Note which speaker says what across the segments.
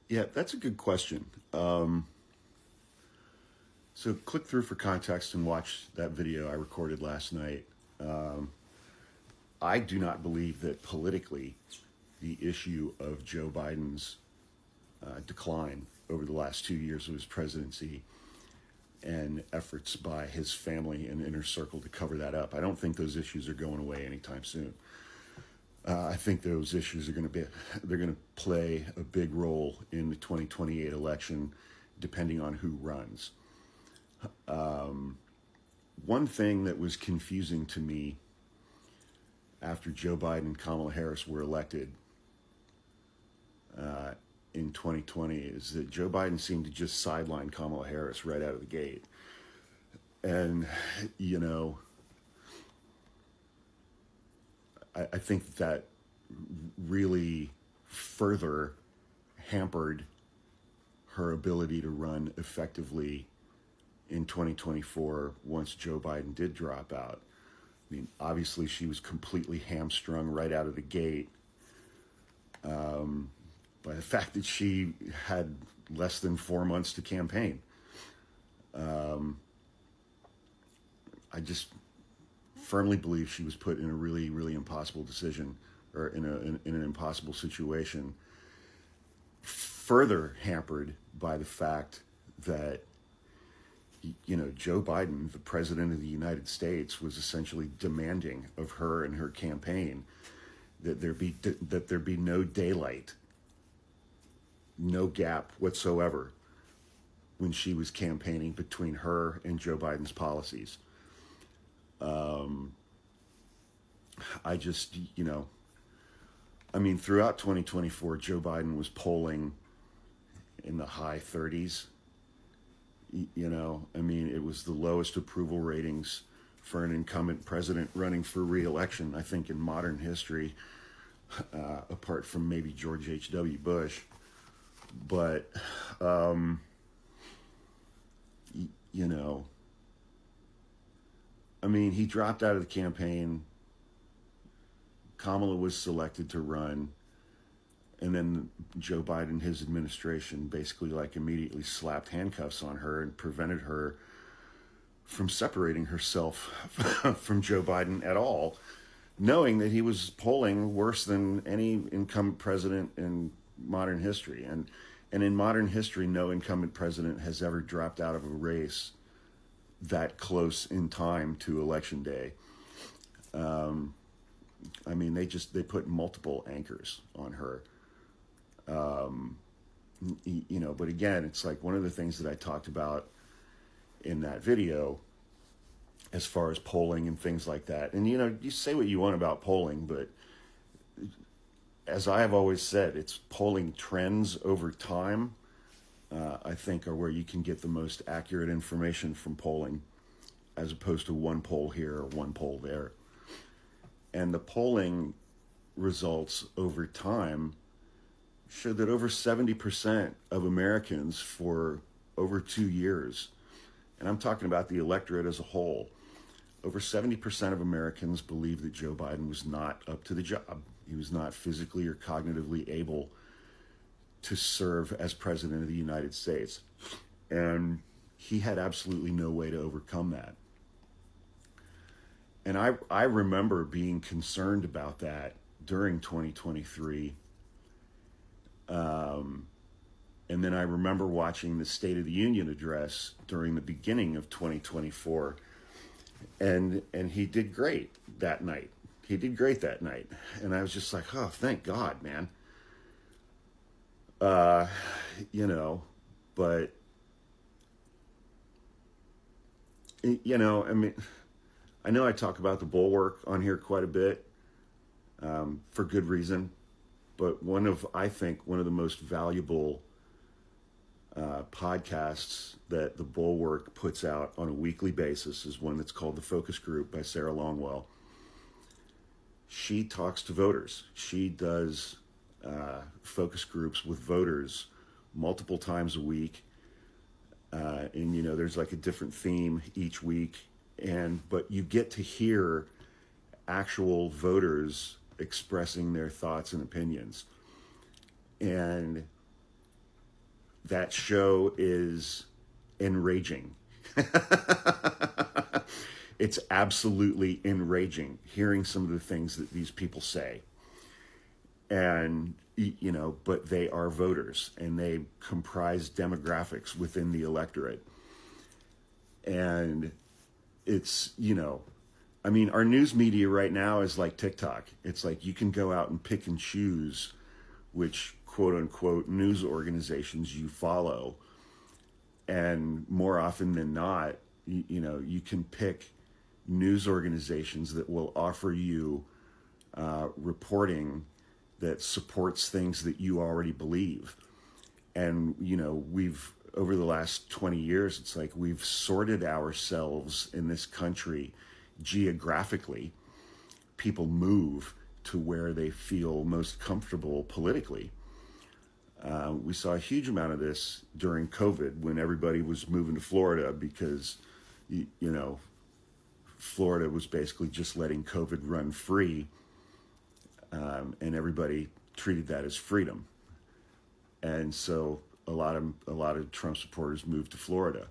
Speaker 1: Yeah, that's a good question. So click through for context and watch that video I recorded last night. I do not believe that politically the issue of Joe Biden's decline over the last 2 years of his presidency and efforts by his family and inner circle to cover that up, I don't think those issues are going away anytime soon. I think those issues are going to be, they're going to play a big role in the 2028 election, depending on who runs. One thing that was confusing to me after Joe Biden and Kamala Harris were elected in 2020 is that Joe Biden seemed to just sideline Kamala Harris right out of the gate. And, you know, I think that really further hampered her ability to run effectively in 2024 once Joe Biden did drop out. I mean, obviously, she was completely hamstrung right out of the gate by the fact that she had less than 4 months to campaign. I just firmly believe she was put in a really, really impossible decision, or in an impossible situation, further hampered by the fact that, you know, Joe Biden, the president of the United States, was essentially demanding of her and her campaign that there be no daylight, no gap whatsoever when she was campaigning between her and Joe Biden's policies. I just, you know, I mean, throughout 2024, Joe Biden was polling in the high 30s. You know, I mean, it was the lowest approval ratings for an incumbent president running for re-election, I think, in modern history, apart from maybe George H.W. Bush. But, you know, I mean, he dropped out of the campaign. Kamala was selected to run. And then Joe Biden, his administration, basically like immediately slapped handcuffs on her and prevented her from separating herself from Joe Biden at all, knowing that he was polling worse than any incumbent president in modern history. And in modern history, no incumbent president has ever dropped out of a race that close in time to election day. I mean, they put multiple anchors on her. You know, but again, it's like one of the things that I talked about in that video as far as polling and things like that. And, you know, you say what you want about polling, but as I have always said, it's polling trends over time, I think, are where you can get the most accurate information from polling, as opposed to one poll here or one poll there. And the polling results over time show that over 70% of Americans for over 2 years, and I'm talking about the electorate as a whole, over 70% of Americans believe that Joe Biden was not up to the job. He was not physically or cognitively able to serve as president of the United States. And he had absolutely no way to overcome that. And I remember being concerned about that during 2023. And then I remember watching the State of the Union address during the beginning of 2024. And he did great that night. He did great that night. And I was just like, oh, thank God, man. You know, but, you know, I mean, I know I talk about the bulwark on here quite a bit, for good reason. But I think one of the most valuable podcasts that the Bulwark puts out on a weekly basis is one that's called The Focus Group by Sarah Longwell. She talks to voters. She does focus groups with voters multiple times a week. And, you know, there's like a different theme each week. But you get to hear actual voters expressing their thoughts and opinions. And that show is enraging. It's absolutely enraging hearing some of the things that these people say. And, but they are voters and they comprise demographics within the electorate. And it's, our news media right now is like TikTok. It's like you can go out and pick and choose which quote unquote news organizations you follow. And more often than not, you can pick news organizations that will offer you reporting that supports things that you already believe. And, we've, over the last 20 years, it's like we've sorted ourselves in this country geographically. People move to where they feel most comfortable politically. We saw a huge amount of this during COVID when everybody was moving to Florida because, Florida was basically just letting COVID run free, and everybody treated that as freedom. And so a lot of Trump supporters moved to Florida.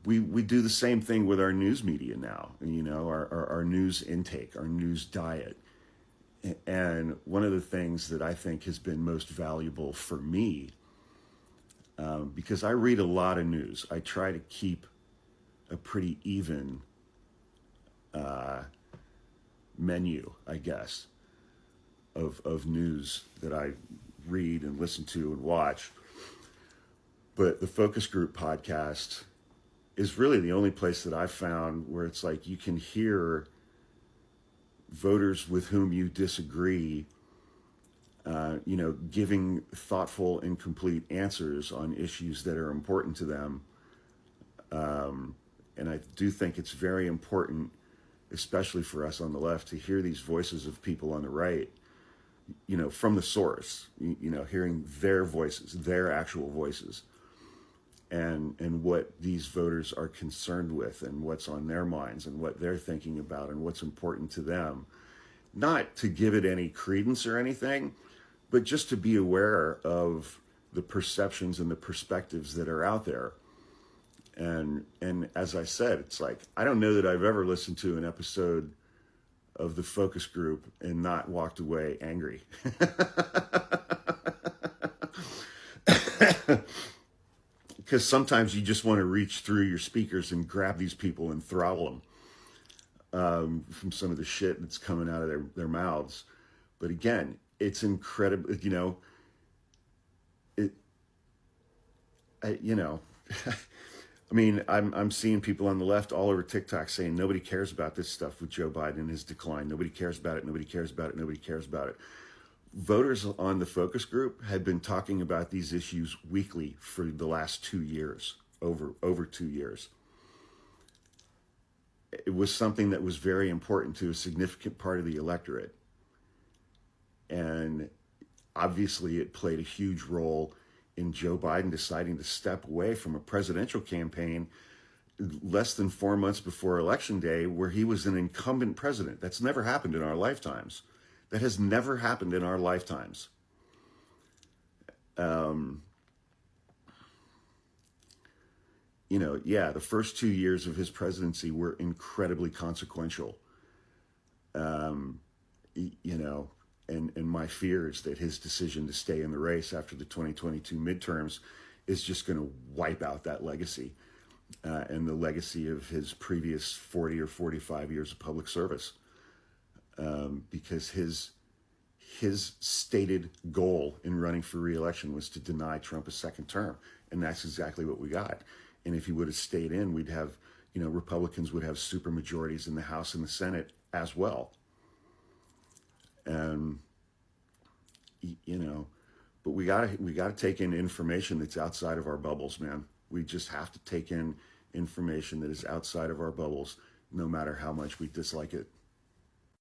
Speaker 1: We do the same thing with our news media now, our news intake, our news diet. And one of the things that I think has been most valuable for me, because I read a lot of news, I try to keep a pretty even menu, I guess, of news that I read and listen to and watch. But the Focus Group podcast is really the only place that I've found where it's like you can hear voters with whom you disagree, giving thoughtful and complete answers on issues that are important to them. And I do think it's very important, especially for us on the left, to hear these voices of people on the right, from the source, hearing their voices, their actual voices, and what these voters are concerned with and what's on their minds and what they're thinking about and what's important to them. Not to give it any credence or anything, but just to be aware of the perceptions and the perspectives that are out there. And as I said, it's like, I don't know that I've ever listened to an episode of the Focus Group and not walked away angry. Because sometimes you just want to reach through your speakers and grab these people and throttle them from some of the shit that's coming out of their mouths. But again, it's incredible, I'm seeing people on the left all over TikTok saying nobody cares about this stuff with Joe Biden and his decline. Nobody cares about it. Nobody cares about it. Nobody cares about it. Voters on the Focus Group had been talking about these issues weekly for the last 2 years, over 2 years. It was something that was very important to a significant part of the electorate. And obviously it played a huge role in Joe Biden deciding to step away from a presidential campaign less than 4 months before Election Day, where he was an incumbent president. That's never happened in our lifetimes. That has never happened in our lifetimes. The first 2 years of his presidency were incredibly consequential. And my fear is that his decision to stay in the race after the 2022 midterms is just going to wipe out that legacy and the legacy of his previous 40 or 45 years of public service. Because his stated goal in running for re-election was to deny Trump a second term. And that's exactly what we got. And if he would have stayed in, we'd have, Republicans would have super majorities in the House and the Senate as well. But we gotta take in information that's outside of our bubbles, man. We just have to take in information that is outside of our bubbles, no matter how much we dislike it.